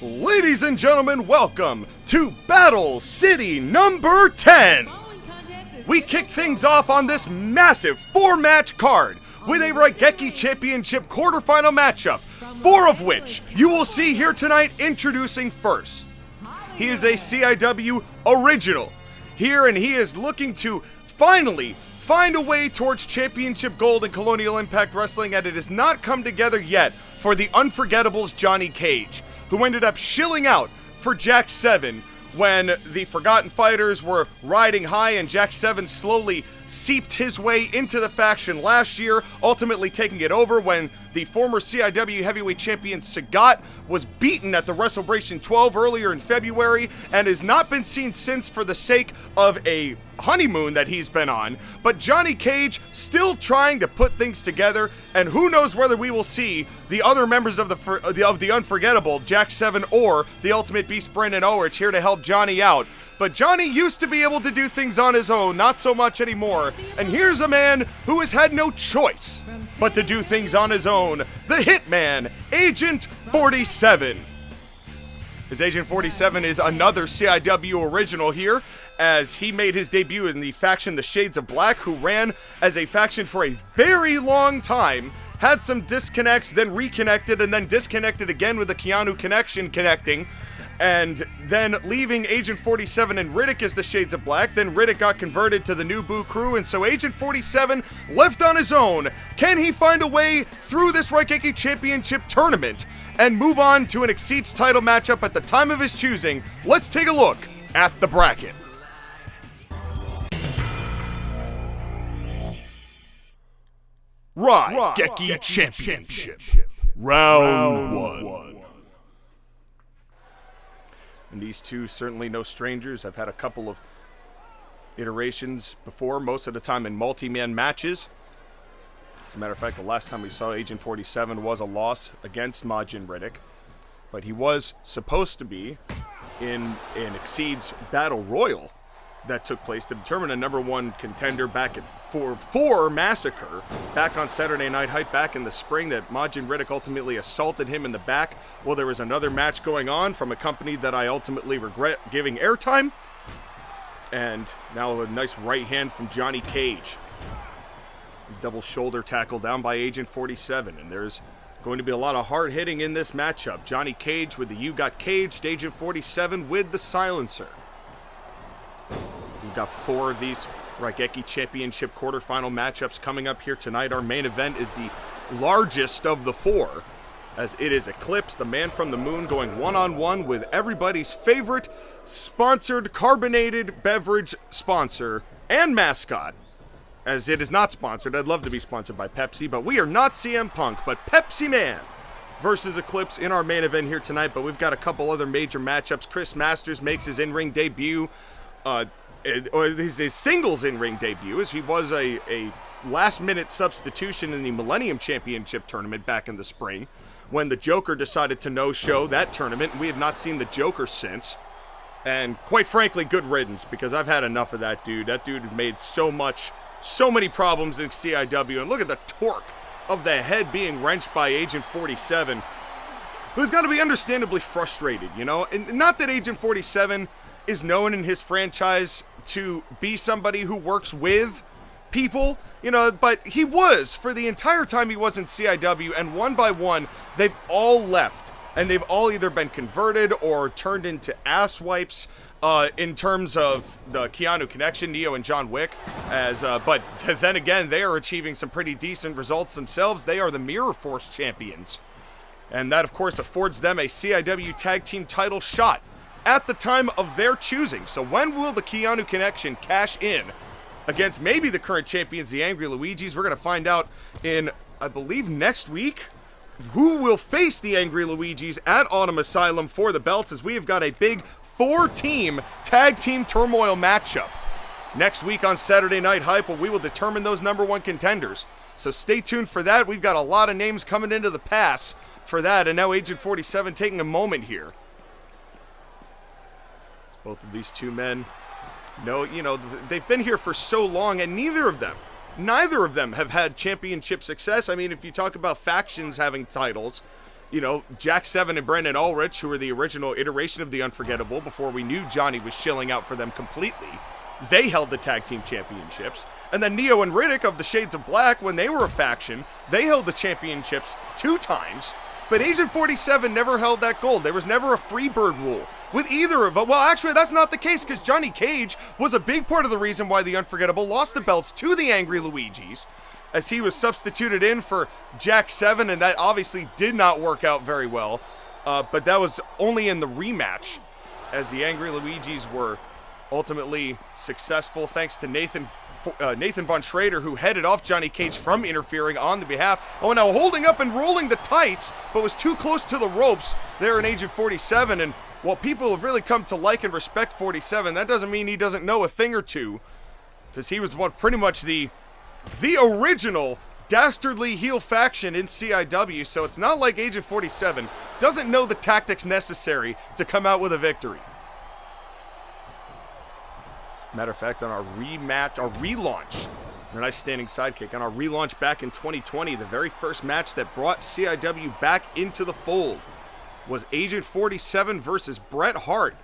Ladies and gentlemen, welcome to Battle City number 10! We kick things off on this massive 4-match card with a Raigeki Championship quarterfinal matchup, 4 of which you will see here tonight. Introducing first. He is a CIW original here, and he is looking to finally find a way towards championship gold in Colonial Impact Wrestling, and it has not come together yet for the Unforgettables Johnny Cage, who ended up shilling out for Jack 7 when the Forgotten Fighters were riding high and Jack 7 slowly seeped his way into the faction last year, ultimately taking it over when the former CIW heavyweight champion Sagat was beaten at the WrestleBration 12 earlier in February and has not been seen since for the sake of a honeymoon that he's been on. But Johnny Cage still trying to put things together, and who knows whether we will see the other members of the Unforgettable, Jack 7 or the Ultimate Beast Brandon Ulrich, here to help Johnny out. But Johnny used to be able to do things on his own, not so much anymore. And here's a man who has had no choice but to do things on his own. The Hitman, Agent 47. His Agent 47 is another CIW original here, as he made his debut in the faction The Shades of Black, who ran as a faction for a very long time, had some disconnects, then reconnected, and then disconnected again with the Keanu connection connecting, and then leaving Agent 47 and Riddick as the Shades of Black. Then Riddick got converted to the New Boo crew, and so Agent 47 left on his own. Can he find a way through this Raigeki Championship tournament and move on to an Exceeds title matchup at the time of his choosing? Let's take a look at the bracket. Raigeki Championship. Round 1. And these two certainly no strangers. I've had a couple of iterations before, most of the time in multi-man matches. As a matter of fact, the last time we saw Agent 47 was a loss against Majin Riddick. But he was supposed to be in an Exceeds Battle Royal that took place to determine a number 1 contender back at 4 Massacre back on Saturday Night Hype back in the spring, that Majin Riddick ultimately assaulted him in the back. Well, there was another match going on from a company that I ultimately regret giving airtime. And now a nice right hand from Johnny Cage. Double shoulder tackle down by Agent 47. And there's going to be a lot of hard hitting in this matchup. Johnny Cage with the You Got Caged, Agent 47 with the silencer. We've got 4 of these Raigeki Championship quarterfinal matchups coming up here tonight. Our main event is the largest of the 4, as it is Eclipse, the man from the moon, going one-on-one with everybody's favorite sponsored carbonated beverage sponsor and mascot, as it is not sponsored. I'd love to be sponsored by Pepsi, but we are not CM Punk, but Pepsiman versus Eclipse in our main event here tonight. But we've got a couple other major matchups. Chris Masters makes his in-ring debut, or his singles in-ring debut, as he was a last-minute substitution in the Millennium Championship tournament back in the spring, when the Joker decided to no-show that tournament, and we have not seen the Joker since. And quite frankly, good riddance, because I've had enough of that dude. That dude made so many problems in CIW, and look at the torque of the head being wrenched by Agent 47, who's got to be understandably frustrated, you know? And not that Agent 47 is known in his franchise to be somebody who works with people, you know, but he was for the entire time he was in CIW, and one by one, they've all left, and they've all either been converted or turned into ass wipes, in terms of the Keanu connection, Neo and John Wick, but then again, they are achieving some pretty decent results themselves. They are the Mirror Force champions, and that, of course, affords them a CIW Tag Team title shot at the time of their choosing. So when will the Keanu connection cash in against maybe the current champions, the Angry Luigis? We're going to find out in, I believe, next week, who will face the Angry Luigis at Autumn Asylum for the belts, as we have got a big 4-team tag team turmoil matchup next week on Saturday Night Hype, where we will determine those number 1 contenders. So stay tuned for that. We've got a lot of names coming into the pass for that, and now Agent 47 taking a moment here. Both of these two men No, you know, they've been here for so long, and neither of them have had championship success. I mean, if you talk about factions having titles, you know, Jack 7 and Brendan Ulrich, who were the original iteration of the Unforgettable before we knew Johnny was shilling out for them completely, they held the tag team championships. And then Neo and Riddick of the Shades of Black, when they were a faction, they held the championships 2 times. But Agent 47 never held that gold. There was never a Freebird rule with either of them. Well, actually, that's not the case, because Johnny Cage was a big part of the reason why the Unforgettable lost the belts to the Angry Luigis, as he was substituted in for Jack 7, and that obviously did not work out very well. But that was only in the rematch, as the Angry Luigis were ultimately successful thanks to Nathan Von Schrader, who headed off Johnny Cage from interfering on the behalf. Oh, now holding up and rolling the tights, but was too close to the ropes there in Agent 47. And while people have really come to like and respect 47, that doesn't mean he doesn't know a thing or two, because he was pretty much the original dastardly heel faction in CIW. So it's not like Agent 47 doesn't know the tactics necessary to come out with a victory. Matter of fact, on our relaunch, a nice standing sidekick, on our relaunch back in 2020, the very first match that brought CIW back into the fold was Agent 47 versus Bret Hart.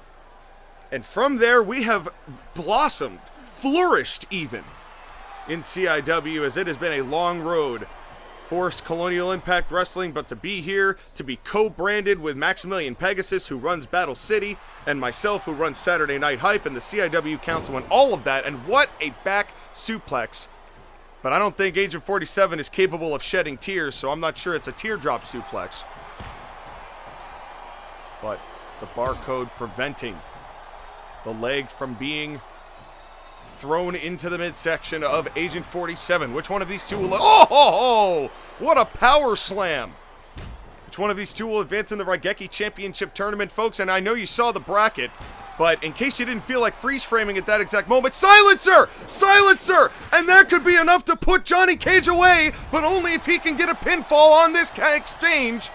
And from there, we have blossomed, flourished even, in CIW, as it has been a long road for Colonial Impact Wrestling, but to be here, to be co-branded with Maximilian Pegasus, who runs Battle City, and myself, who runs Saturday Night Hype, and the CIW Council, and all of that, and what a back suplex. But I don't think Agent 47 is capable of shedding tears, so I'm not sure it's a teardrop suplex. But the barcode preventing the leg from being thrown into the midsection of Agent 47. Which one of these two will... Oh! What a power slam! Which one of these two will advance in the Raigeki Championship Tournament, folks? And I know you saw the bracket, but in case you didn't feel like freeze-framing at that exact moment, silencer! Silencer! And that could be enough to put Johnny Cage away, but only if he can get a pinfall on this exchange.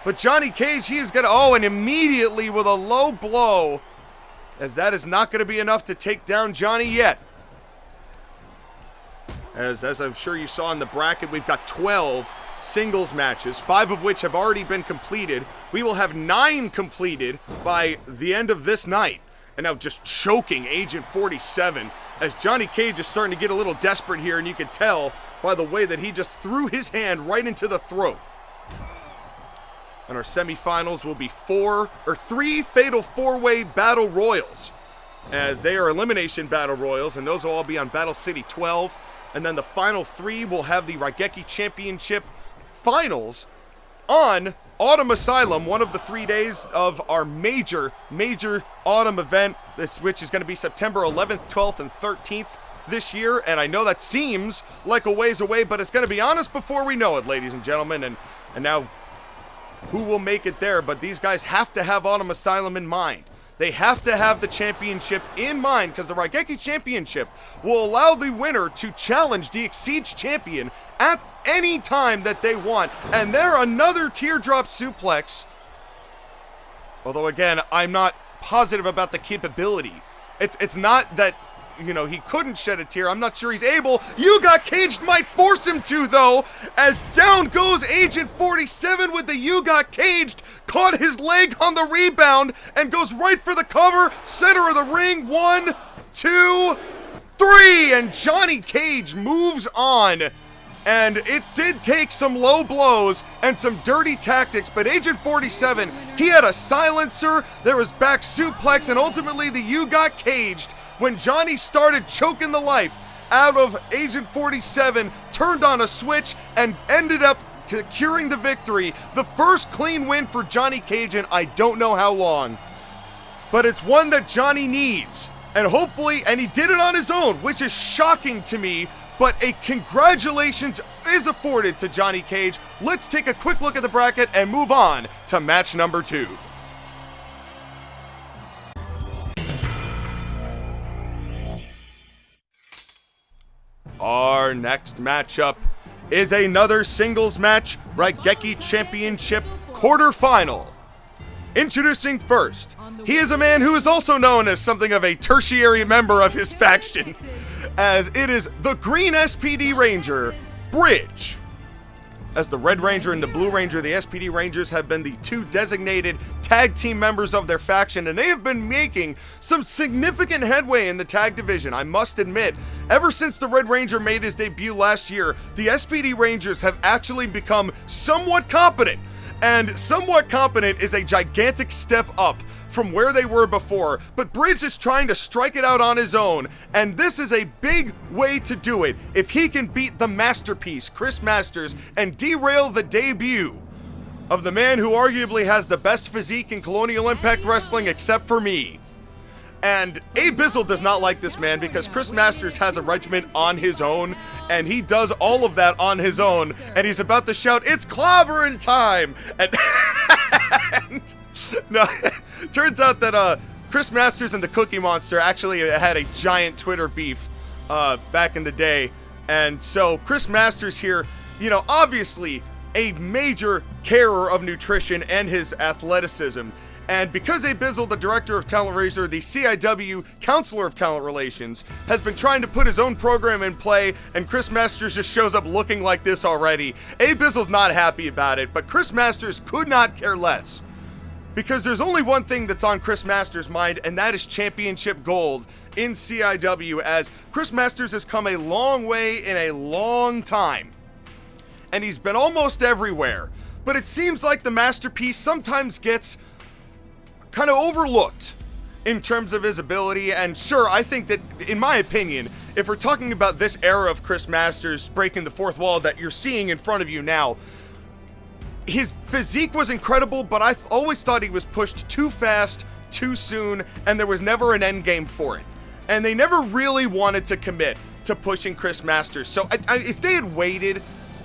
But Johnny Cage, he is going to... Oh, and immediately with a low blow, as that is not going to be enough to take down Johnny yet. As I'm sure you saw in the bracket, we've got 12 singles matches, 5 of which have already been completed. We will have 9 completed by the end of this night. And now just choking Agent 47, as Johnny Cage is starting to get a little desperate here, and you can tell by the way that he just threw his hand right into the throat. And our semifinals will be 3 fatal 4-way battle royals, as they are elimination battle royals, and those will all be on Battle City 12. And then the final 3 will have the Raigeki Championship finals on Autumn Asylum, one of the 3 days of our major autumn event, which is going to be September 11th, 12th, and 13th this year. And I know that seems like a ways away, but it's going to be honest before we know it, ladies and gentlemen. And now, who will make it there? But these guys have to have Autumn Asylum in mind. They have to have the championship in mind, because the Raigeki Championship will allow the winner to challenge the Exceed champion at any time that they want. And there, another teardrop suplex. Although, again, I'm not positive about the capability. It's not that, you know, he couldn't shed a tear. I'm not sure he's able. You Got Caged might force him to, though, as down goes Agent 47 with the You Got Caged. Caught his leg on the rebound and goes right for the cover. Center of the ring. 1, 2, 3. And Johnny Cage moves on. And it did take some low blows and some dirty tactics, but Agent 47, he had a silencer, there was back suplex, and ultimately the You Got Caged. When Johnny started choking the life out of Agent 47, turned on a switch, and ended up securing the victory. The first clean win for Johnny Cage in I don't know how long. But it's one that Johnny needs. And hopefully, and he did it on his own, which is shocking to me, but a congratulations is afforded to Johnny Cage. Let's take a quick look at the bracket and move on to match number 2. Our next matchup is another singles match, Raigeki Championship Quarterfinal. Introducing first, he is a man who is also known as something of a tertiary member of his faction, as it is the Green SPD Ranger, Bridge. As the Red Ranger and the Blue Ranger, the SPD Rangers have been the two designated tag team members of their faction, and they have been making some significant headway in the tag division, I must admit. Ever since the Red Ranger made his debut last year, the SPD Rangers have actually become somewhat competent. And somewhat competent is a gigantic step up from where they were before, but Bridge is trying to strike it out on his own, and this is a big way to do it if he can beat the masterpiece, Chris Masters, and derail the debut of the man who arguably has the best physique in Colonial Impact Wrestling except for me. And Abizzle does not like this man because Chris Masters has a regiment on his own, and he does all of that on his own, and he's about to shout, "It's clobbering time!" And no, turns out that Chris Masters and the Cookie Monster actually had a giant Twitter beef back in the day, and so Chris Masters here, you know, obviously a major carer of nutrition and his athleticism. And because Abizzle, the Director of Talent Raiser, the CIW Counselor of Talent Relations, has been trying to put his own program in play, and Chris Masters just shows up looking like this already, Abizzle's not happy about it, but Chris Masters could not care less. Because there's only one thing that's on Chris Masters' mind, and that is championship gold in CIW, as Chris Masters has come a long way in a long time. And he's been almost everywhere. But it seems like the masterpiece sometimes gets kind of overlooked in terms of his ability, and sure, I think that, in my opinion, if we're talking about this era of Chris Masters breaking the fourth wall that you're seeing in front of you now, his physique was incredible, but I always thought he was pushed too fast, too soon, and there was never an end game for it. And they never really wanted to commit to pushing Chris Masters. So if they had waited,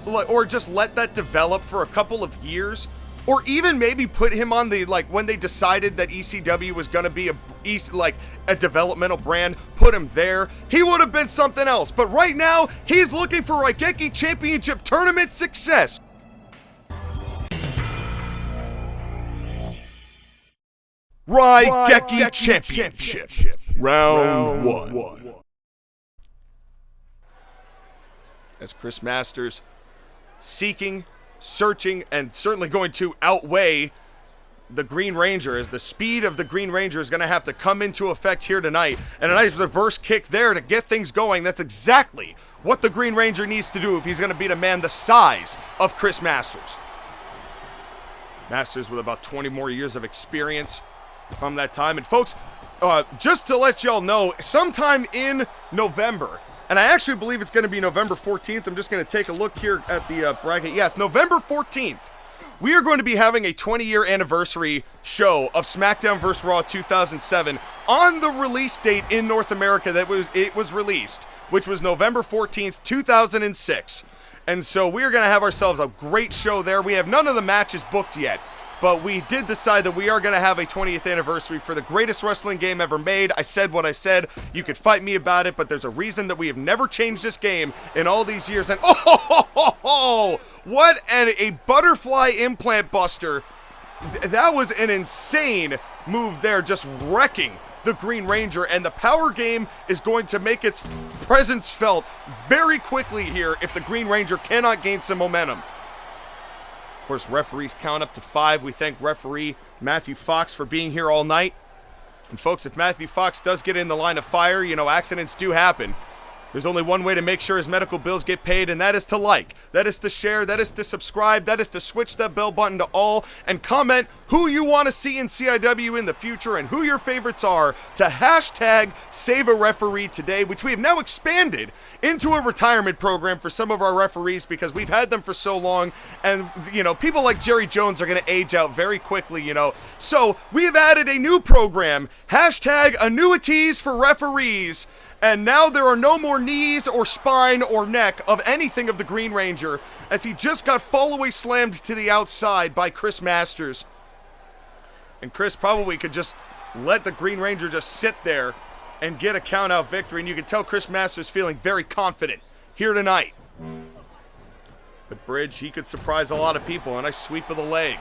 or just let that develop for a couple of years, or even maybe put him on the, like, when they decided that ECW was gonna be a developmental brand, put him there, he would have been something else. But right now, he's looking for Raigeki Championship Tournament success. Raigeki Championship, Round 1. As Chris Masters seeking, searching, and certainly going to outweigh the Green Ranger, as the speed of the Green Ranger is going to have to come into effect here tonight, and a nice reverse kick there to get things going. That's exactly what the Green Ranger needs to do if he's going to beat a man the size of Chris Masters. Masters with about 20 more years of experience from that time. And folks, just to let y'all know, sometime in November, and I actually believe it's going to be November 14th. I'm just going to take a look here at the bracket. Yes, November 14th. We are going to be having a 20-year anniversary show of Smackdown vs. Raw 2007 on the release date in North America that it was released, which was November 14th, 2006. And so we are going to have ourselves a great show there. We have none of the matches booked yet, but we did decide that we are going to have a 20th anniversary for the greatest wrestling game ever made. I said what I said. You could fight me about it, but there's a reason that we have never changed this game in all these years. And what a butterfly implant buster. That was an insane move there, just wrecking the Green Ranger, and the power game is going to make its presence felt very quickly here if the Green Ranger cannot gain some momentum. Of course, referees count up to 5. We thank referee Matthew Fox for being here all night. And folks, if Matthew Fox does get in the line of fire, you know, accidents do happen. There's only one way to make sure his medical bills get paid, and that is to like, that is to share, that is to subscribe, that is to switch that bell button to all, and comment who you want to see in CIW in the future and who your favorites are to hashtag Save a Referee Today, which we have now expanded into a retirement program for some of our referees because we've had them for so long, and, you know, people like Jerry Jones are going to age out very quickly, you know. So we have added a new program, hashtag Annuities for Referees. And now there are no more knees or spine or neck of anything of the Green Ranger, as he just got fall-away slammed to the outside by Chris Masters. And Chris probably could just let the Green Ranger just sit there and get a count-out victory. And you can tell Chris Masters feeling very confident here tonight. But Bridge, he could surprise a lot of people. A nice sweep of the leg.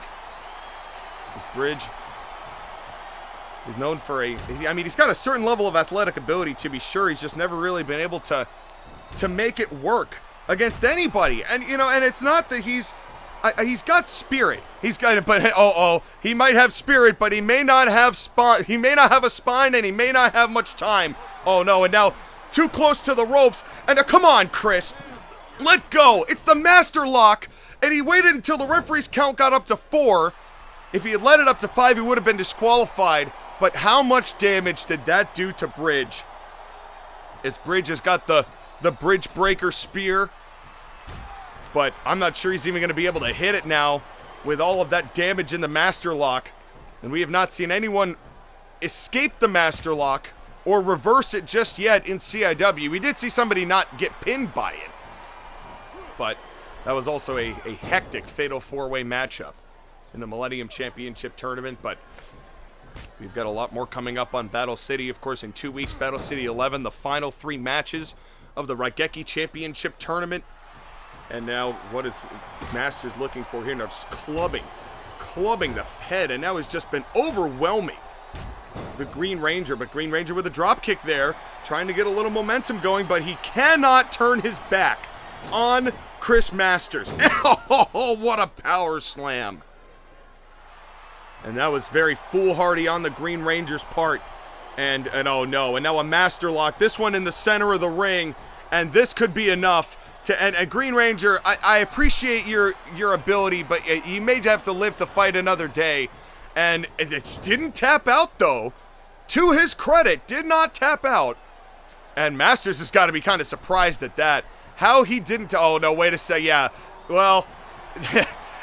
As Bridge He's known for I mean, he's got a certain level of athletic ability, to be sure. He's just never really been able to make it work against anybody. And, you know, and it's not that he's got spirit. He's got, but he might have spirit, but he may not have he may not have a spine, and he may not have much time. Oh no, and now too close to the ropes, and come on, Chris, let go. It's the master lock, and he waited until the referee's count got up to 4. If he had let it up to 5, he would have been disqualified. But how much damage did that do to Bridge? As Bridge has got the bridge breaker spear, but I'm not sure he's even going to be able to hit it now with all of that damage in the master lock. And we have not seen anyone escape the master lock or reverse it just yet in CIW. We did see somebody not get pinned by it, but that was also a hectic fatal 4-way matchup in the Millennium Championship tournament. But we've got a lot more coming up on Battle City. Of course, in 2 weeks, Battle City 11, the final 3 matches of the Raigeki Championship tournament. And now, what is Masters looking for here? Now, just clubbing the head, and now has just been overwhelming the Green Ranger. But Green Ranger with a drop kick there, trying to get a little momentum going, but he cannot turn his back on Chris Masters. Oh, what a power slam. And that was very foolhardy on the Green Ranger's part. And oh no, and now a master lock, this one in the center of the ring, and this could be enough to end. And Green Ranger, I appreciate your ability, but you may have to live to fight another day. And it didn't tap out, though. To his credit, did not tap out. And Masters has got to be kind of surprised at that. How he didn't, oh no, wait a second, yeah. Well,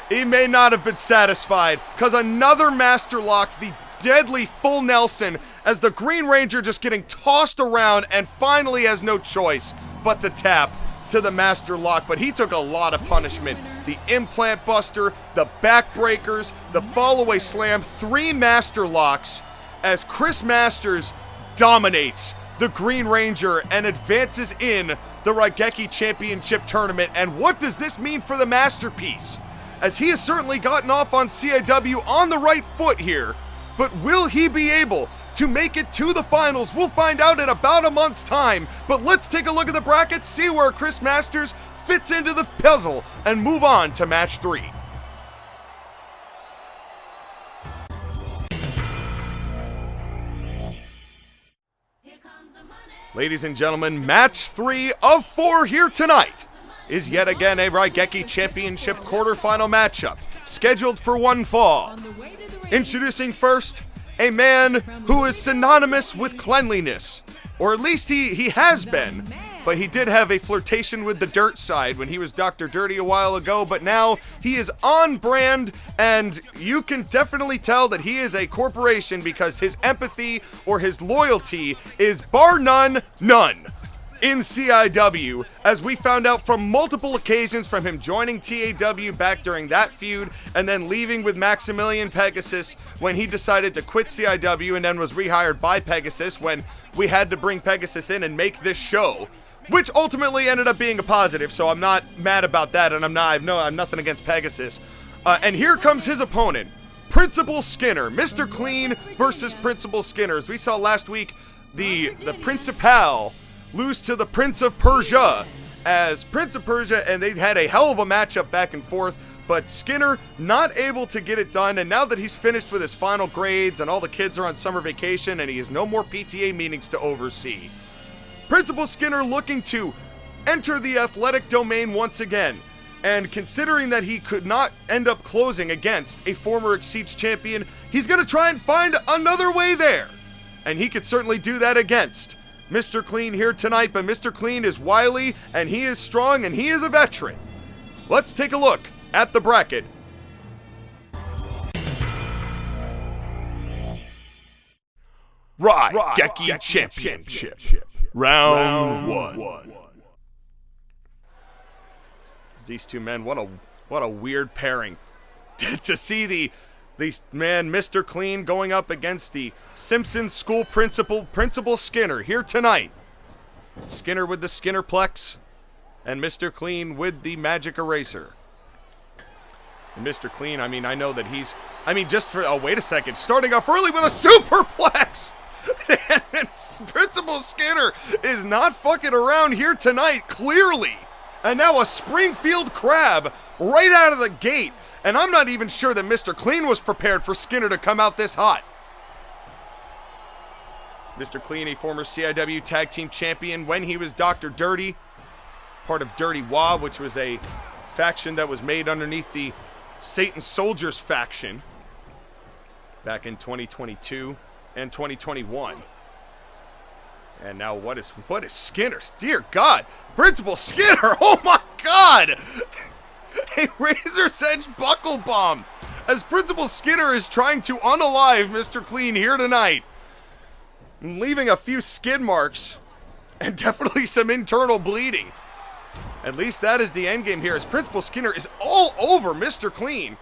he may not have been satisfied, because another master lock, the deadly full Nelson, as the Green Ranger just getting tossed around and finally has no choice but to tap to the master lock. But he took a lot of punishment. The implant buster, the backbreakers, the fall-away slam, 3 master locks as Chris Masters dominates the Green Ranger and advances in the Raigeki Championship tournament. And what does this mean for the Masterpiece? As he has certainly gotten off on CIW on the right foot here, but will he be able to make it to the finals? We'll find out in about a month's time. But let's take a look at the bracket, see where Chris Masters fits into the puzzle, and move on to match 3. Ladies and gentlemen, match 3 of 4 here tonight is yet again a Raigeki Championship quarterfinal matchup, scheduled for one fall. Introducing first, a man who is synonymous with cleanliness, or at least he has been, but he did have a flirtation with the dirt side when he was Dr. Dirty a while ago, but now he is on brand, and you can definitely tell that he is a corporation because his empathy or his loyalty is bar none in CIW, as we found out from multiple occasions from him joining TAW back during that feud and then leaving with Maximilian Pegasus when he decided to quit CIW and then was rehired by Pegasus when we had to bring Pegasus in and make this show, which ultimately ended up being a positive, so I'm not mad about that, and I'm nothing against Pegasus. And here comes his opponent, Principal Skinner, Mr. Clean versus Principal Skinner. As we saw last week, the Principal lose to the Prince of Persia as Prince of Persia, and they had a hell of a matchup back and forth, but Skinner not able to get it done. And now that he's finished with his final grades and all the kids are on summer vacation and he has no more PTA meetings to oversee, Principal Skinner looking to enter the athletic domain once again. And considering that he could not end up closing against a former Exceeds champion, he's going to try and find another way there. And he could certainly do that against Mr. Clean here tonight, but Mr. Clean is wily, and he is strong, and he is a veteran. Let's take a look at the bracket. Raigeki Championship. Round 1. These two men, what a weird pairing. To see Mr. Clean going up against the Simpsons school Principal Skinner here tonight. Skinner with the Skinnerplex, and Mr. Clean with the Magic Eraser. And Mr. Clean, I mean, I know that he's, I mean, just for, oh, wait a second, starting off early with a superplex! And Principal Skinner is not fucking around here tonight, clearly. And now a Springfield crab right out of the gate. And I'm not even sure that Mr. Clean was prepared for Skinner to come out this hot. Mr. Clean, a former CIW Tag Team Champion when he was Dr. Dirty, part of Dirty Wah, which was a faction that was made underneath the Satan Soldiers faction back in 2022 and 2021. And now what is Skinner's? Dear God, Principal Skinner, oh my God! A Razor's Edge buckle bomb as Principal Skinner is trying to unalive Mr. Clean here tonight, leaving a few skid marks and definitely some internal bleeding. At least that is the end game here, as Principal Skinner is all over Mr. Clean.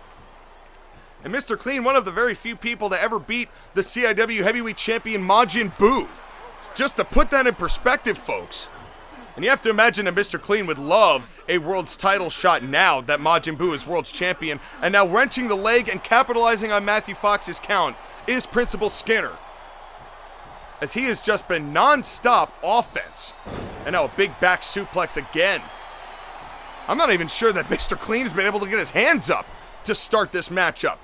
And Mr. Clean, one of the very few people to ever beat the CIW Heavyweight Champion Majin Buu. Just to put that in perspective, folks. And you have to imagine that Mr. Clean would love a world's title shot now that Majin Buu is world's champion. And now wrenching the leg and capitalizing on Matthew Fox's count is Principal Skinner, as he has just been non-stop offense. And now a big back suplex again. I'm not even sure that Mr. Clean's been able to get his hands up to start this matchup.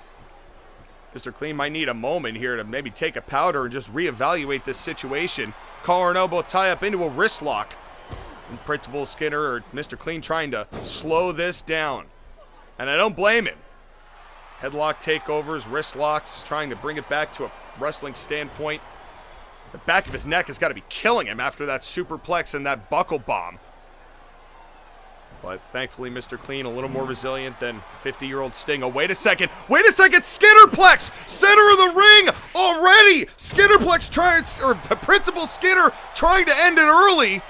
Mr. Clean might need a moment here to maybe take a powder and just reevaluate this situation. Collar and elbow tie up into a wrist lock. And Principal Skinner or Mr. Clean trying to slow this down. And I don't blame him. Headlock takeovers, wrist locks, trying to bring it back to a wrestling standpoint. The back of his neck has got to be killing him after that superplex and that buckle bomb. But thankfully, Mr. Clean a little more resilient than 50-year-old Sting. Oh, wait a second, Skinnerplex! Center of the ring already! Skinnerplex trying, or Principal Skinner trying to end it early.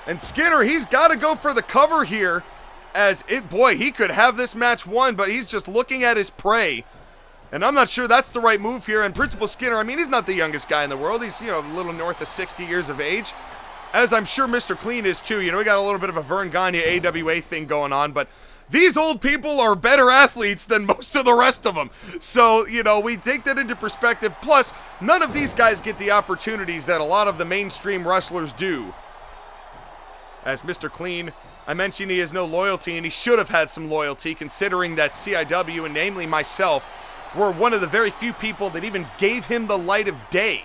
And Skinner, he's got to go for the cover here, as boy, he could have this match won, but he's just looking at his prey. And I'm not sure that's the right move here. And Principal Skinner, I mean, he's not the youngest guy in the world. He's, a little north of 60 years of age, as I'm sure Mr. Clean is too. We got a little bit of a Vern Gagne AWA thing going on, but these old people are better athletes than most of the rest of them. So, we take that into perspective. Plus, none of these guys get the opportunities that a lot of the mainstream wrestlers do. As Mr. Clean, I mentioned he has no loyalty, and he should have had some loyalty, considering that CIW, and namely myself, were one of the very few people that even gave him the light of day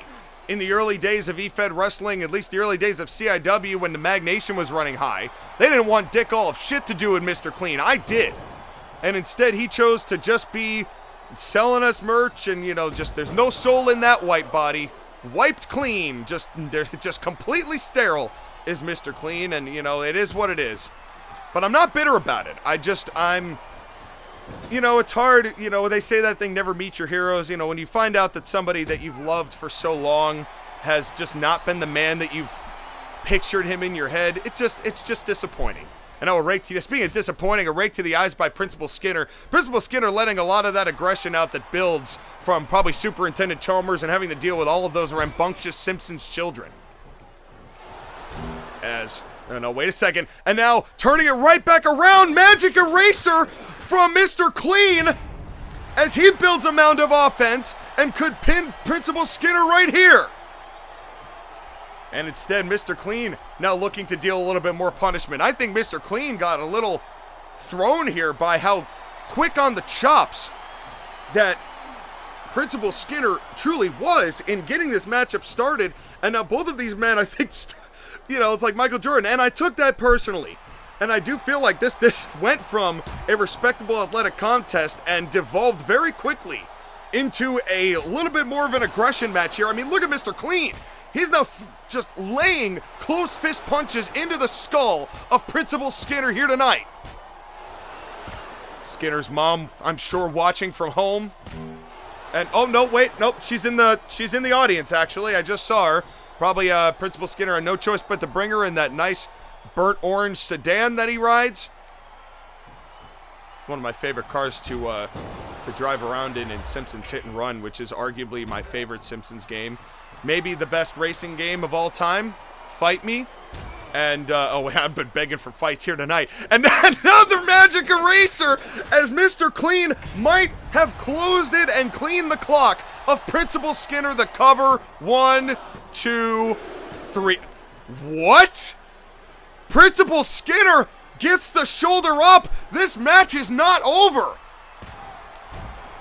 in the early days of EFED Wrestling, at least the early days of CIW when the Mag Nation was running high. They didn't want dick all of shit to do with Mr. Clean. I did. And instead he chose to just be selling us merch and, just there's no soul in that white body. Wiped clean. They're just completely sterile is Mr. Clean, and, it is what it is. But I'm not bitter about it. I'm... it's hard, they say that thing, never meet your heroes. When you find out that somebody that you've loved for so long has just not been the man that you've pictured him in your head, it's just disappointing. And a rake to, speaking of disappointing, a rake to the eyes by Principal Skinner. Principal Skinner letting a lot of that aggression out that builds from probably Superintendent Chalmers and having to deal with all of those rambunctious Simpsons children. Wait a second. And now turning it right back around, Magic Eraser from Mr. Clean, as he builds a mound of offense and could pin Principal Skinner right here. And instead, Mr. Clean now looking to deal a little bit more punishment. I think Mr. Clean got a little thrown here by how quick on the chops that Principal Skinner truly was in getting this matchup started. And now both of these men, I think, it's like Michael Jordan. And I took that personally. And I do feel like this went from a respectable athletic contest and devolved very quickly into a little bit more of an aggression match here. I mean, look at Mr. Clean. He's now just laying close fist punches into the skull of Principal Skinner here tonight. Skinner's mom, I'm sure, watching from home. And, oh, no, wait, nope, she's in the audience, actually. I just saw her. Probably Principal Skinner had no choice but to bring her in that nice burnt orange sedan that he rides. One of my favorite cars to drive around in Simpsons Hit and Run, which is arguably my favorite Simpsons game. Maybe the best racing game of all time. Fight me. And, I've been begging for fights here tonight. And another magic eraser as Mr. Clean might have closed it and cleaned the clock of Principal Skinner. The cover, 1, 2, 3. What? Principal Skinner gets the shoulder up. This match is not over.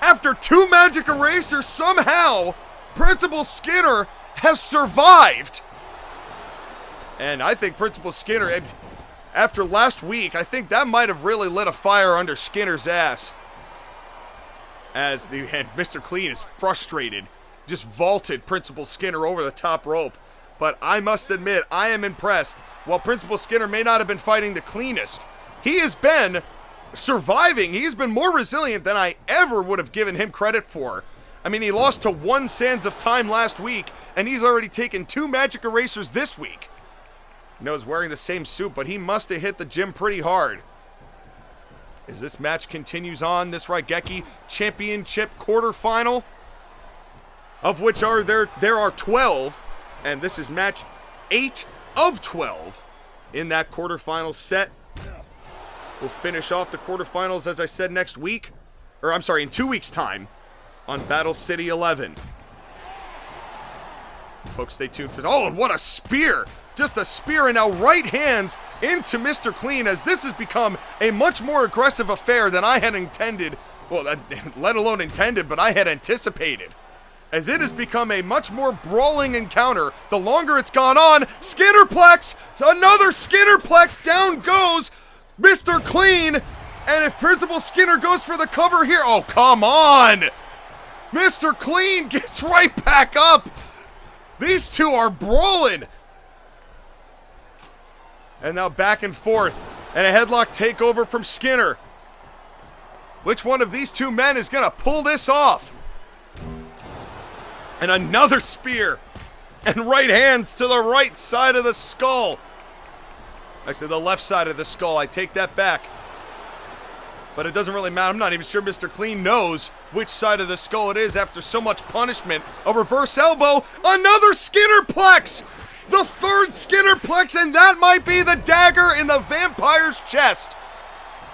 After 2 magic erasers, somehow, Principal Skinner has survived. And I think Principal Skinner, after last week, I think that might have really lit a fire under Skinner's ass. As Mr. Clean is frustrated, just vaulted Principal Skinner over the top rope. But I must admit, I am impressed. While Principal Skinner may not have been fighting the cleanest, he has been surviving. He has been more resilient than I ever would have given him credit for. I mean, he lost to 1 Sands of Time last week, and he's already taken 2 magic erasers this week. You know, he's wearing the same suit, but he must have hit the gym pretty hard. As this match continues on, this Raigeki Championship quarterfinal, of which there are 12, and this is match 8 of 12 in that quarterfinal set. We'll finish off the quarterfinals, as I said, next week, or I'm sorry, in 2 weeks' time, on Battle City 11. Folks, stay tuned for... Oh, and what a spear! Just a spear, and now right hands into Mr. Clean, as this has become a much more aggressive affair than I had intended. Well, let alone intended, but I had anticipated. As it has become a much more brawling encounter the longer it's gone on. Skinnerplex! Another Skinnerplex! Down goes Mr. Clean! And if Principal Skinner goes for the cover here... Oh, come on! Mr. Clean gets right back up! These two are brawling! And now back and forth. And a headlock takeover from Skinner. Which one of these 2 men is going to pull this off? And another spear. And right hands to the right side of the skull. Actually, the left side of the skull. I take that back. But it doesn't really matter. I'm not even sure Mr. Clean knows which side of the skull it is after so much punishment. A reverse elbow. Another Skinnerplex! The 3rd Skinnerplex, and that might be the dagger in the vampire's chest.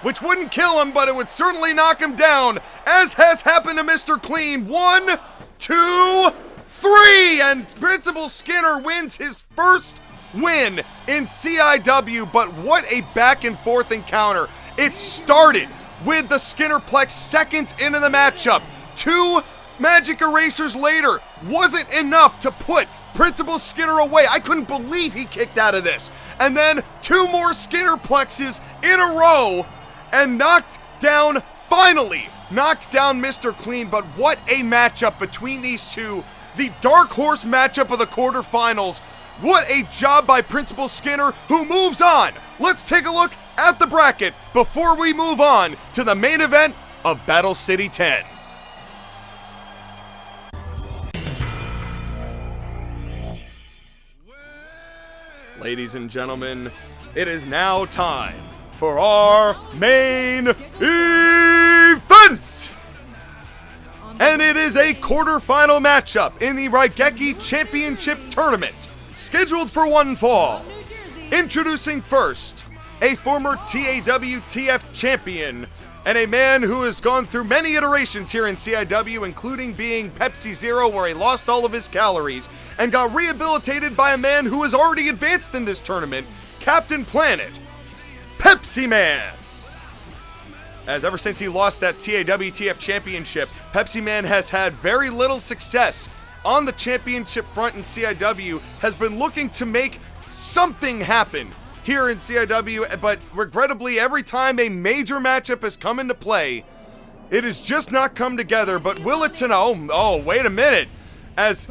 Which wouldn't kill him, but it would certainly knock him down, as has happened to Mr. Clean. 1, 2, 3, and Principal Skinner wins his first win in CIW, but what a back and forth encounter. It started with the Skinnerplex seconds into the matchup. 2 magic erasers later wasn't enough to put Principal Skinner away. I couldn't believe he kicked out of this. And then 2 more Skinnerplexes in a row and finally knocked down Mr. Clean. But what a matchup between these two. The dark horse matchup of the quarterfinals. What a job by Principal Skinner, who moves on. Let's take a look at the bracket before we move on to the main event of Battle City 10. Ladies and gentlemen, it is now time for our main event! And it is a quarterfinal matchup in the Raigeki Championship Tournament, scheduled for one fall. Introducing first, a former TAWTF champion, and a man who has gone through many iterations here in CIW, including being Pepsi Zero, where he lost all of his calories, and got rehabilitated by a man who has already advanced in this tournament, Captain Planet, Pepsiman. As ever since he lost that TAWTF championship, Pepsiman has had very little success on the championship front in CIW, has been looking to make something happen here in CIW, but regrettably, every time a major matchup has come into play, it has just not come together. But will it tonight? Oh, wait a minute. As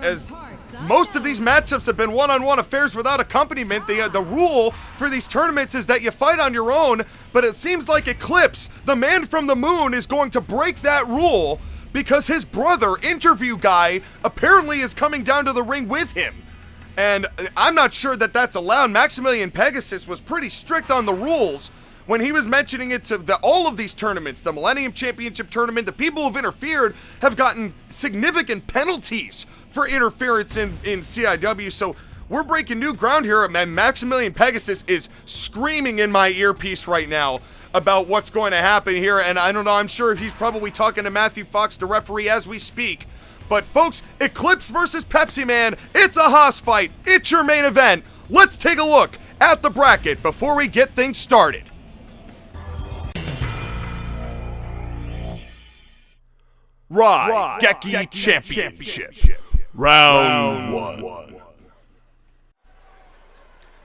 most of these matchups have been one-on-one affairs without accompaniment, the rule for these tournaments is that you fight on your own, but it seems like Eclipse, the man from the moon, is going to break that rule because his brother, Interview Guy, apparently is coming down to the ring with him. And I'm not sure that that's allowed. Maximilian Pegasus was pretty strict on the rules when he was mentioning it to all of these tournaments. The Millennium Championship Tournament, the people who've interfered have gotten significant penalties for interference in CIW. So we're breaking new ground here, and Maximilian Pegasus is screaming in my earpiece right now about what's going to happen here, and I don't know, I'm sure he's probably talking to Matthew Fox, the referee, as we speak. But folks, Eclipse versus Pepsiman, it's a Haas fight, it's your main event. Let's take a look at the bracket before we get things started. Raigeki Championship, Round 1.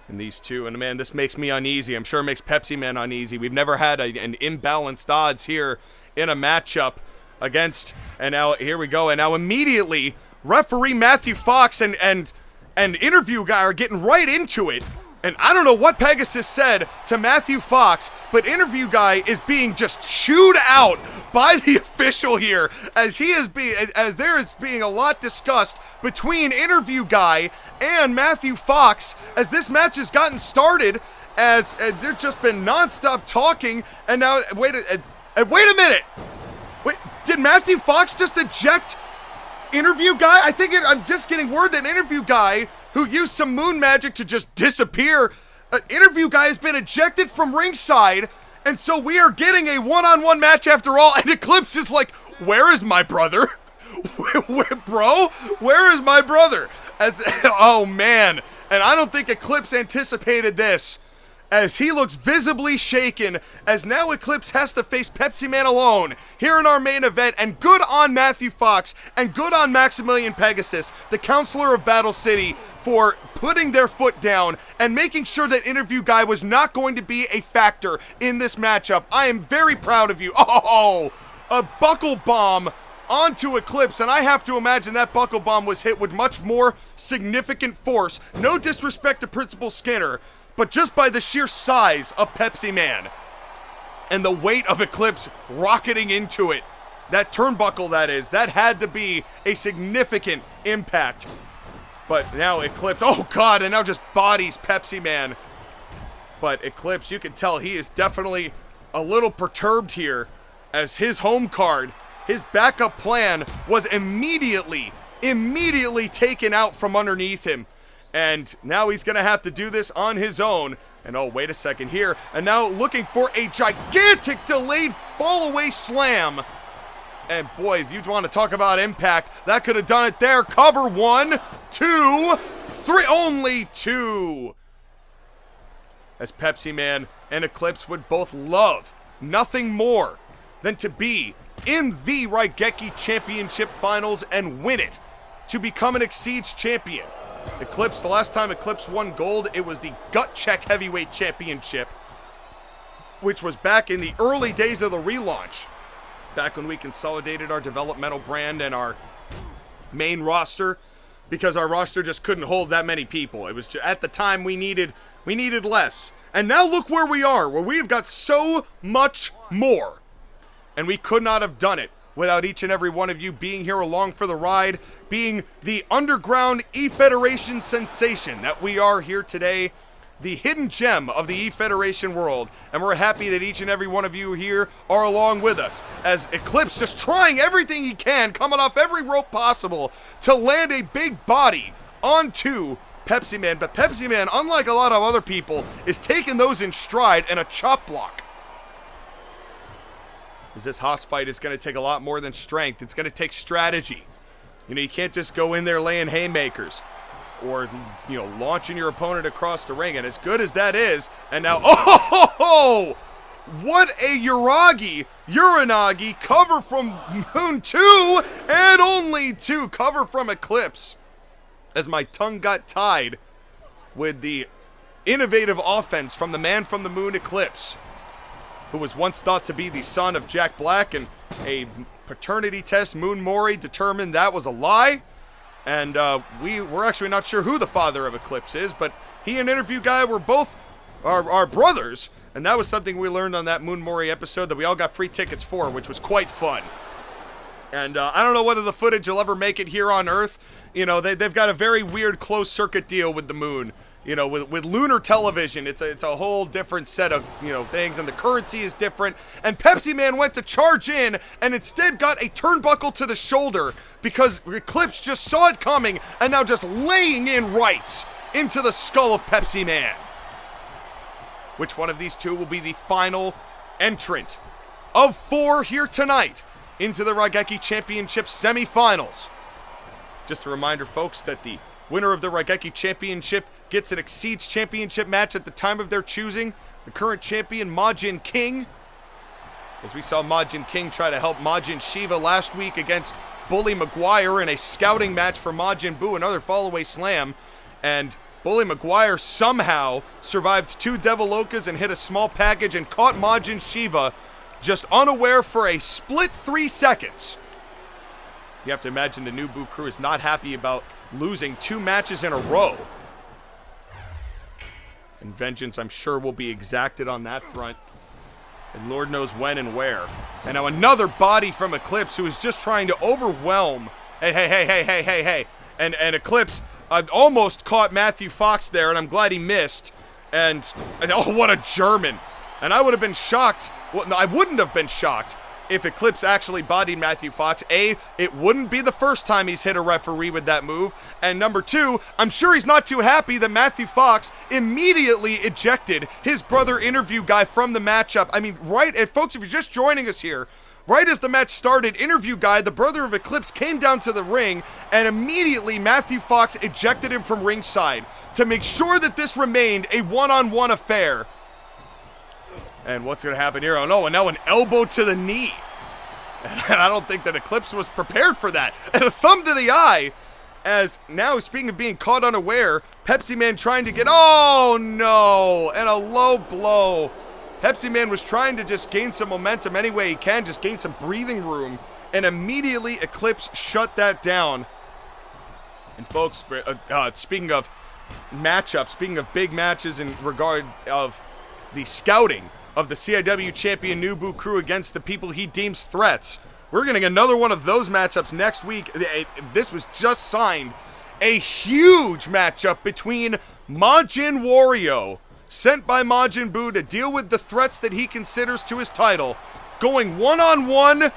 And these two, and man, this makes me uneasy. I'm sure it makes Pepsiman uneasy. We've never had an imbalanced odds here in a matchup against, and now here we go. And now immediately, referee Matthew Fox and interview guy are getting right into it. And I don't know what Pegasus said to Matthew Fox, but interview guy is being just chewed out by the official here, as there is being a lot discussed between interview guy and Matthew Fox as this match has gotten started, as there's just been nonstop talking. And now wait a minute, did Matthew Fox just eject interview guy? I'm just getting word that interview guy, who used some moon magic to just disappear, interview guy has been ejected from ringside, and so we are getting a one-on-one match after all, and Eclipse is like, where is my brother? Bro, where is my brother? Oh man, and I don't think Eclipse anticipated this, as he looks visibly shaken, as now Eclipse has to face Pepsiman alone here in our main event. And good on Matthew Fox and good on Maximilian Pegasus, the counselor of Battle City, for putting their foot down and making sure that interview guy was not going to be a factor in this matchup. I am very proud of you. Oh, a buckle bomb onto Eclipse, and I have to imagine that buckle bomb was hit with much more significant force. No disrespect to Principal Skinner, but just by the sheer size of Pepsiman and the weight of Eclipse rocketing into it, that turnbuckle that had to be a significant impact. But now Eclipse, oh god, and now just bodies Pepsiman. But Eclipse, you can tell he is definitely a little perturbed here, as his home card, his backup plan, was immediately taken out from underneath him. And now he's going to have to do this on his own. And oh, wait a second here. And now looking for a gigantic delayed fall-away slam. And boy, if you want to talk about impact, that could have done it there. Cover 1, 2, 3, only 2. As Pepsiman and Eclipse would both love nothing more than to be in the Raigeki Championship Finals and win it to become an Exceeds champion. Eclipse, the last time Eclipse won gold, it was the Gut Check Heavyweight Championship, which was back in the early days of the relaunch, back when we consolidated our developmental brand and our main roster, because our roster just couldn't hold that many people. It was just, at the time we needed less. And now look where we are, where we've got so much more. And we could not have done it without each and every one of you being here along for the ride, being the underground E-Federation sensation that we are here today, the hidden gem of the E-Federation world. And we're happy that each and every one of you here are along with us, as Eclipse just trying everything he can, coming off every rope possible to land a big body onto Pepsiman. But Pepsiman, unlike a lot of other people, is taking those in stride and a chop block. This Haas fight is going to take a lot more than strength. It's going to take strategy. You know, you can't just go in there laying haymakers or, you know, launching your opponent across the ring. And as good as that is, and now, oh, what a Uranagi cover from Moon 2, and only 2 cover from Eclipse, as my tongue got tied with the innovative offense from the man from the moon, Eclipse, who was once thought to be the son of Jack Black, and a paternity test, Moon Mori, determined that was a lie. And we're actually not sure who the father of Eclipse is, but he and interview guy were both our brothers, and that was something we learned on that Moon Mori episode that we all got free tickets for, which was quite fun. And I don't know whether the footage will ever make it here on Earth. You know, they've got a very weird closed circuit deal with the moon. You know, with lunar television, it's a whole different set of, you know, things, and the currency is different. And Pepsiman went to charge in and instead got a turnbuckle to the shoulder because Eclipse just saw it coming and now just laying in rights into the skull of Pepsiman. Which one of these two will be the final entrant of 4 here tonight into the Raigeki Championship semifinals? Just a reminder, folks, that the winner of the Raigeki Championship gets an Exceeds Championship match at the time of their choosing. The current champion, Majin King. As we saw Majin King try to help Majin Shiva last week against Bully Maguire in a scouting match for Majin Buu, another fallaway slam. And Bully Maguire somehow survived 2 Devil Okas and hit a small package and caught Majin Shiva just unaware for a split 3 seconds. You have to imagine the new Buu crew is not happy about losing 2 matches in a row. And vengeance, I'm sure, will be exacted on that front. And Lord knows when and where. And now another body from Eclipse, who is just trying to overwhelm. Hey. And Eclipse almost caught Matthew Fox there, and I'm glad he missed. And oh, what a German. And I would have been shocked. Well, no, I wouldn't have been shocked if Eclipse actually bodied Matthew Fox. A, it wouldn't be the first time he's hit a referee with that move. And number 2, I'm sure he's not too happy that Matthew Fox immediately ejected his brother interview guy from the matchup. I mean, right, folks, if you're just joining us here, right as the match started, interview guy, the brother of Eclipse, came down to the ring, and immediately Matthew Fox ejected him from ringside to make sure that this remained a one-on-one affair. And what's going to happen here? Oh no, and now an elbow to the knee. And I don't think that Eclipse was prepared for that. And a thumb to the eye, as now, speaking of being caught unaware, Pepsiman trying to get, oh no, and a low blow. Pepsiman was trying to just gain some momentum any way he can, just gain some breathing room, and immediately Eclipse shut that down. And folks, speaking of matchups, speaking of big matches in regard of the scouting of the CIW champion New Buu crew against the people he deems threats, we're getting another one of those matchups next week. This was just signed. A huge matchup between Majin Wario, sent by Majin Buu to deal with the threats that he considers to his title, going one-on-one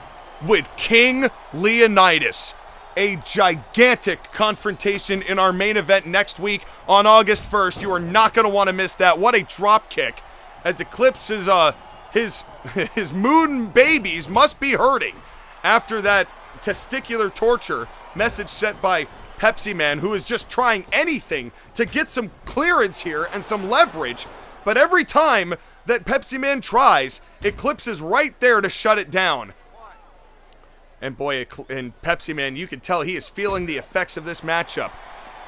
with King Leonidas. A gigantic confrontation in our main event next week on August 1st. You are not going to want to miss that. What a drop kick. As Eclipse's, his moon babies must be hurting after that testicular torture message sent by Pepsiman, who is just trying anything to get some clearance here and some leverage. But every time that Pepsiman tries, Eclipse is right there to shut it down. And boy, and Pepsiman, you can tell he is feeling the effects of this matchup.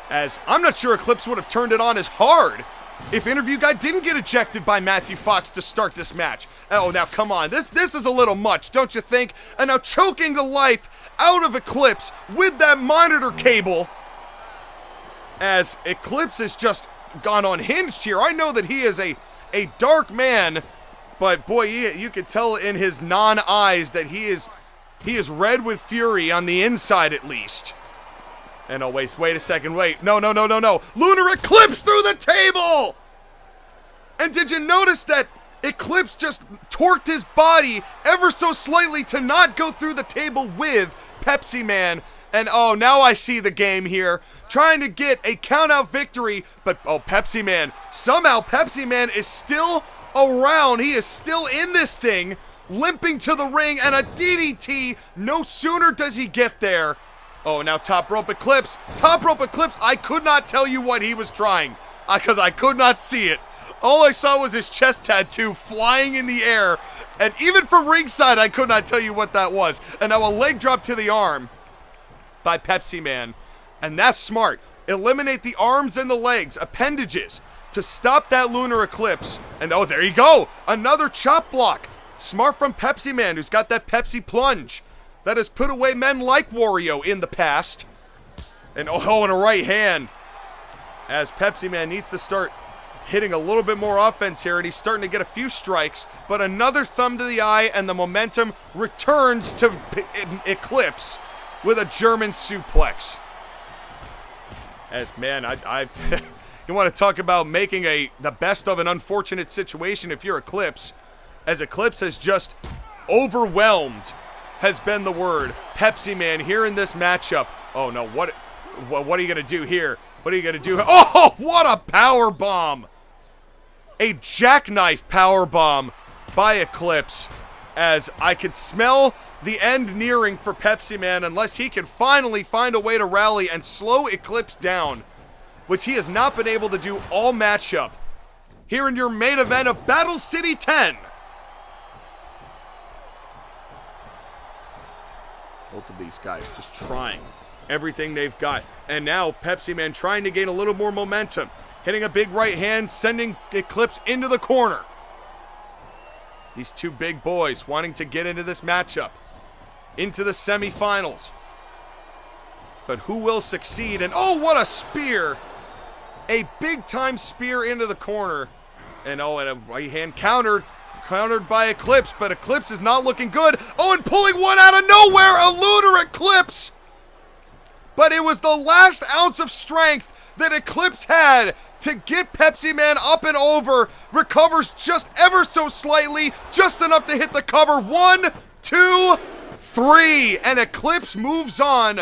As I'm not sure Eclipse would have turned it on as hard if interview guy didn't get ejected by Matthew Fox to start this match. Oh, now come on, this is a little much, don't you think? And now choking the life out of Eclipse with that monitor cable, as Eclipse has just gone unhinged here. I know that he is a dark man, but boy, you could tell in his non-eyes that he is red with fury on the inside at least. And oh, wait a second, wait. No. Lunar Eclipse through the table! And did you notice that Eclipse just torqued his body ever so slightly to not go through the table with Pepsiman? And oh, now I see the game here. Trying to get a count-out victory, but oh, Pepsiman. Somehow Pepsiman is still around. He is still in this thing, limping to the ring, and a DDT. No sooner does he get there. Oh, now top rope Eclipse. Top rope Eclipse. I could not tell you what he was trying because I could not see it. All I saw was his chest tattoo flying in the air. And even from ringside, I could not tell you what that was. And now a leg drop to the arm by Pepsiman. And that's smart. Eliminate the arms and the legs, appendages, to stop that Lunar Eclipse. And oh, there you go. Another chop block. Smart from Pepsiman, who's got that Pepsi plunge that has put away men like Wario in the past. And oh, and a right hand. As Pepsiman needs to start hitting a little bit more offense here, and he's starting to get a few strikes, but another thumb to the eye, and the momentum returns to Eclipse with a German suplex. As, man, I've you want to talk about making the best of an unfortunate situation if you're Eclipse, as Eclipse has just overwhelmed has been the word Pepsiman here in this matchup. Oh no, what are you gonna do here? What are you going to do? Oh, what a power bomb! A jackknife power bomb by Eclipse, as I could smell the end nearing for Pepsiman unless he can finally find a way to rally and slow Eclipse down, which he has not been able to do all matchup. Here in your main event of Battle City 10. Both of these guys just trying everything they've got. And now Pepsiman trying to gain a little more momentum. Hitting a big right hand, sending Eclipse into the corner. These two big boys wanting to get into this matchup. Into the semifinals. But who will succeed? And oh, what a spear! A big time spear into the corner. And oh, and a right hand countered by Eclipse, but Eclipse is not looking good. Oh, and pulling one out of nowhere, a lunar Eclipse! But it was the last ounce of strength that Eclipse had to get Pepsiman up and over. Recovers just ever so slightly, just enough to hit the cover. 1, 2, 3, and Eclipse moves on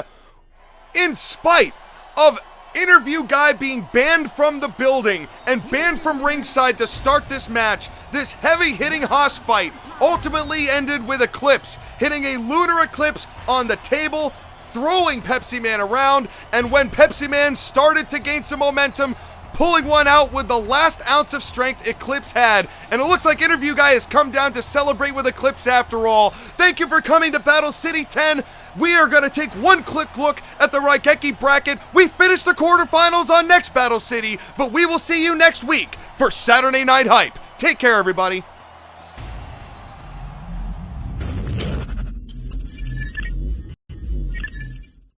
in spite of interview guy being banned from the building and banned from ringside to start this match. This heavy hitting Haas fight ultimately ended with Eclipse hitting a lunar Eclipse on the table, throwing Pepsiman around, and when Pepsiman started to gain some momentum, pulling one out with the last ounce of strength Eclipse had. And it looks like interview guy has come down to celebrate with Eclipse after all. Thank you for coming to Battle City 10. We are going to take one quick look at the Raigeki bracket. We finished the quarterfinals on next Battle City, but we will see you next week for Saturday Night Hype. Take care, everybody.